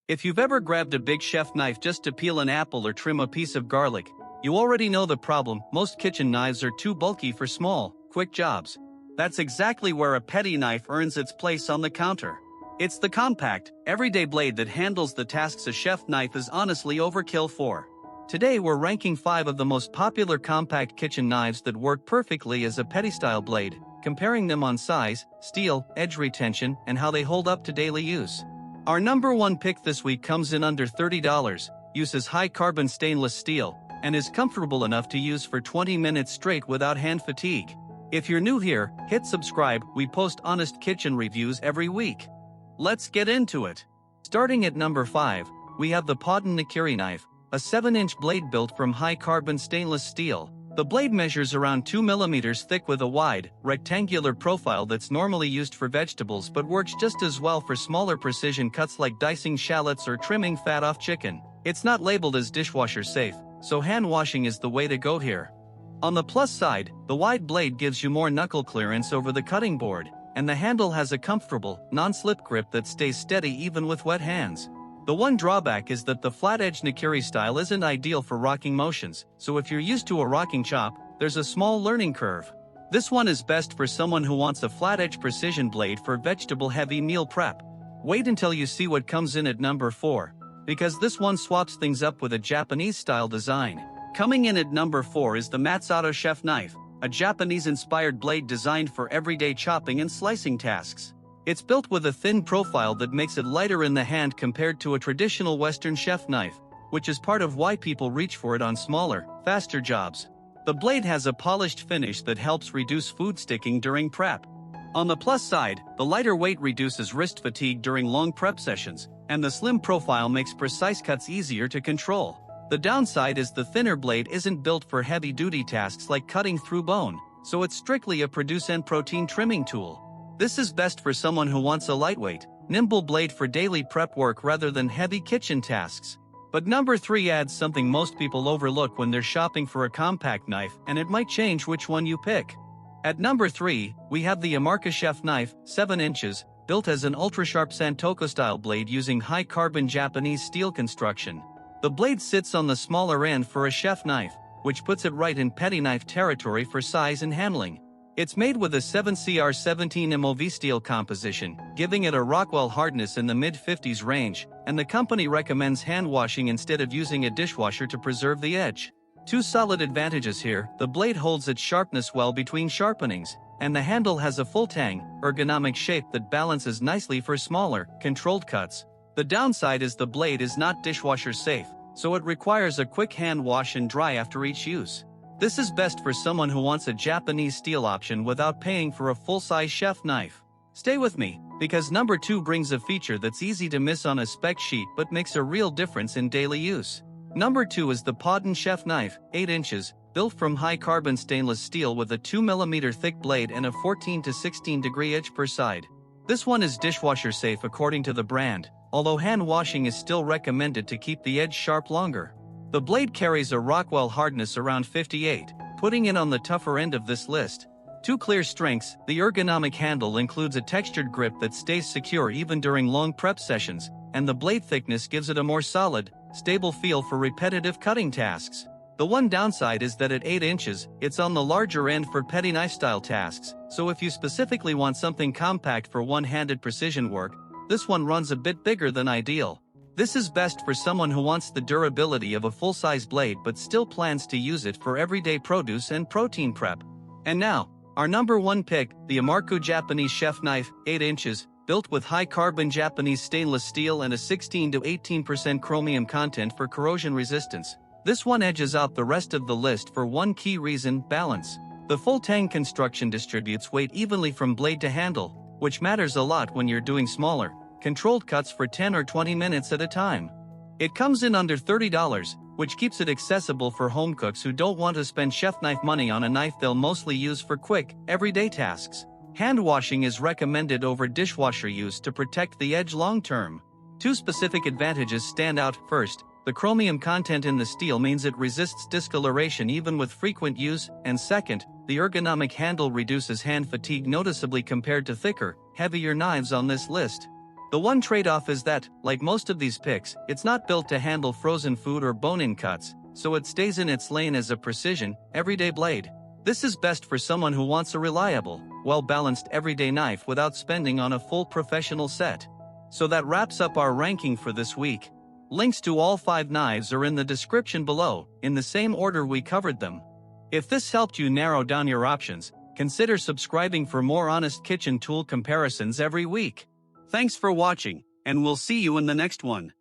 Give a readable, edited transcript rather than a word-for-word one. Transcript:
If you've ever grabbed a big chef knife just to peel an apple or trim a piece of garlic, you already know the problem. Most kitchen knives are too bulky for small, quick jobs. That's exactly where a petty knife earns its place on the counter. It's the compact, everyday blade that handles the tasks a chef knife is honestly overkill for. Today we're ranking 5 of the most popular compact kitchen knives that work perfectly as a petty-style blade, comparing them on size, steel, edge retention, and how they hold up to daily use. Our number 1 pick this week comes in under $30, uses high-carbon stainless steel, and is comfortable enough to use for 20 minutes straight without hand fatigue. If you're new here, hit subscribe. We post honest kitchen reviews every week. Let's get into it. Starting at number 5, we have the Podden Nakiri knife, a 7-inch blade built from high-carbon stainless steel. The blade measures around 2 mm thick with a wide, rectangular profile that's normally used for vegetables but works just as well for smaller precision cuts like dicing shallots or trimming fat off chicken. It's not labeled as dishwasher safe, so hand washing is the way to go here. On the plus side, the wide blade gives you more knuckle clearance over the cutting board, and the handle has a comfortable, non-slip grip that stays steady even with wet hands. The one drawback is that the flat-edge Nakiri style isn't ideal for rocking motions, so if you're used to a rocking chop, there's a small learning curve. This one is best for someone who wants a flat-edge precision blade for vegetable-heavy meal prep. Wait until you see what comes in at number 4, because this one swaps things up with a Japanese-style design. Coming in at number 4 is the Matsudo Chef Knife, a Japanese-inspired blade designed for everyday chopping and slicing tasks. It's built with a thin profile that makes it lighter in the hand compared to a traditional Western chef knife, which is part of why people reach for it on smaller, faster jobs. The blade has a polished finish that helps reduce food sticking during prep. On the plus side, the lighter weight reduces wrist fatigue during long prep sessions, and the slim profile makes precise cuts easier to control. The downside is the thinner blade isn't built for heavy-duty tasks like cutting through bone, so it's strictly a produce and protein trimming tool. This is best for someone who wants a lightweight, nimble blade for daily prep work rather than heavy kitchen tasks. But number 3 adds something most people overlook when they're shopping for a compact knife, and it might change which one you pick. At number 3, we have the Yamarka Chef Knife, 7 inches, built as an ultra-sharp Santoko-style blade using high-carbon Japanese steel construction. The blade sits on the smaller end for a chef knife, which puts it right in petty knife territory for size and handling. It's made with a 7cr17 MOV steel composition, giving it a Rockwell hardness in the mid-50s range, and the company recommends hand washing instead of using a dishwasher to preserve the edge. 2 solid advantages here: the blade holds its sharpness well between sharpenings, and the handle has a full tang, ergonomic shape that balances nicely for smaller, controlled cuts. The downside is the blade is not dishwasher safe, so it requires a quick hand wash and dry after each use. This is best for someone who wants a Japanese steel option without paying for a full-size chef knife. Stay with me, because number 2 brings a feature that's easy to miss on a spec sheet but makes a real difference in daily use. Number 2 is the Podden Chef Knife, 8 inches, built from high-carbon stainless steel with a 2 mm thick blade and a 14 to 16 degree edge per side. This one is dishwasher safe according to the brand, although hand washing is still recommended to keep the edge sharp longer. The blade carries a Rockwell hardness around 58, putting it on the tougher end of this list. 2 clear strengths: the ergonomic handle includes a textured grip that stays secure even during long prep sessions, and the blade thickness gives it a more solid, stable feel for repetitive cutting tasks. The one downside is that at 8 inches, it's on the larger end for petty knife-style tasks, so if you specifically want something compact for one-handed precision work, this one runs a bit bigger than ideal. This is best for someone who wants the durability of a full-size blade but still plans to use it for everyday produce and protein prep. And now, our number 1 pick, the Yamarka Japanese Chef Knife, 8 inches, built with high-carbon Japanese stainless steel and a 16 to 18% chromium content for corrosion resistance. This one edges out the rest of the list for one key reason: balance. The full tang construction distributes weight evenly from blade to handle, which matters a lot when you're doing smaller, controlled cuts for 10 or 20 minutes at a time. It comes in under $30, which keeps it accessible for home cooks who don't want to spend chef knife money on a knife they'll mostly use for quick, everyday tasks. Hand washing is recommended over dishwasher use to protect the edge long term. 2 specific advantages stand out. First, the chromium content in the steel means it resists discoloration even with frequent use, and second, the ergonomic handle reduces hand fatigue noticeably compared to thicker, heavier knives on this list. The one trade-off is that, like most of these picks, it's not built to handle frozen food or bone-in cuts, so it stays in its lane as a precision, everyday blade. This is best for someone who wants a reliable, well-balanced everyday knife without spending on a full professional set. So that wraps up our ranking for this week. Links to all 5 knives are in the description below, in the same order we covered them. If this helped you narrow down your options, consider subscribing for more honest kitchen tool comparisons every week. Thanks for watching, and we'll see you in the next one.